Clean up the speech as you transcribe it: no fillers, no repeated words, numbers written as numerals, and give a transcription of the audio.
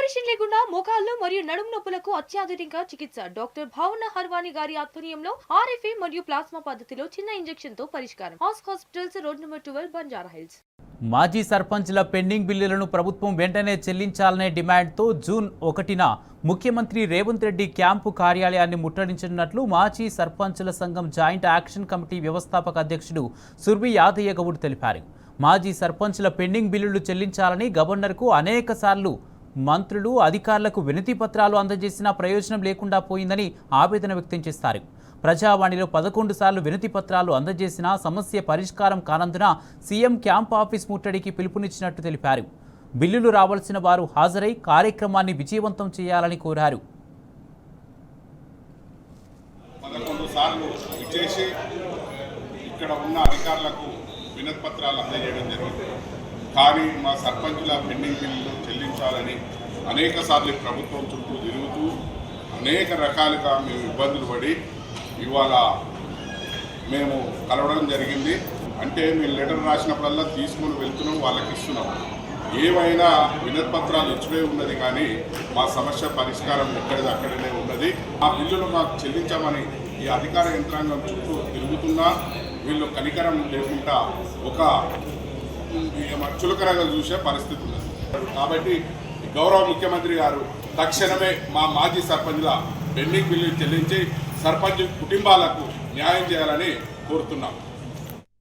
Operation లేకుండా మోకాళ్ళు మరియు నడుము నొప్పులకు అత్యాధునిక చికిత్స డాక్టర్ భావన హర్వాణి గారి ఆధ్వర్యంలో ఆర్ఎఫ్ఏ మరియు ప్లాస్మా పద్ధతిలో చిన్న ఇంజెక్షన్ తో పరిష్కారం. Hospitals road number 12 Banjara hills. మాజీ సర్పంచ్ల పెండింగ్ బిల్లులను ప్రభుత్వం వెంటనే చెల్లించాలనే డిమాండ్తో జూన్ 1న ముఖ్యమంత్రి రేవంత్ రెడ్డి క్యాంపు కార్యాలయాన్ని ముట్టడించనున్నట్లు మాజీ సర్పంచ్ల సంఘం జాయింట్ యాక్షన్ కమిటీ వ్యవస్థాపక అధ్యక్షుడు సుర్వి యాదయ్య గౌడ్ తెలిపారు. మాజీ సర్పంచ్ల పెండింగ్ బిల్లులు చెల్లించాలని గవర్నర్కు అనేకసార్లు మంత్రులు అధికారులకు వినతి పత్రాలు అందజేసినా ప్రయోజనం లేకుండా పోయిందని ఆవేదన వ్యక్తం చేస్తారు. ప్రజావాణిలో 11 సార్లు వినతి పత్రాలు అందజేసినా సమస్య పరిష్కారం కానందున సీఎం క్యాంప్ ఆఫీస్ ముట్టడికి పిలుపునిచ్చినట్టు తెలిపారు. బిల్లులు రావాల్సిన వారు హాజరై కార్యక్రమాన్ని విజయవంతం చేయాలని కోరారు. 11 సార్లు ఇచ్చేసి ఇక్కడ ఉన్న అధికారులకు వినతి పత్రాలు అందజేయడం జరిగింది. కానీ మా సర్పంచుల పెండింగ్ బిల్లులు చెల్లించాలని అనేక సార్లు ప్రభుత్వం చుట్టూ తిరుగుతూ అనేక రకాలుగా మేము ఇబ్బందులు పడి ఇవాళ మేము కలవడం జరిగింది. అంటే మీరు లెటర్ రాసినప్పుడల్లా తీసుకుని వెళ్తున్నాం, వాళ్ళకి ఇస్తున్నాం. ఏవైనా వినతి పత్రాలు ఇచ్చిపోయి ఉన్నది కానీ మా సమస్య పరిష్కారం ఎక్కడిది అక్కడనే ఉన్నది. ఆ బిల్లులు మాకు చెల్లించామని ఈ అధికార యంత్రాంగం చుట్టూ తిరుగుతున్నా వీళ్ళు కనికరం లేకుండా ఒక చులకనగా చూసే పరిస్థితి ఉన్నది. కాబట్టి గౌరవ ముఖ్యమంత్రి గారు తక్షణమే మా మాజీ సర్పంచ్ల పెండింగ్ బిల్లు చెల్లించి సర్పంచ్ కుటుంబాలకు న్యాయం చేయాలని కోరుతున్నాం.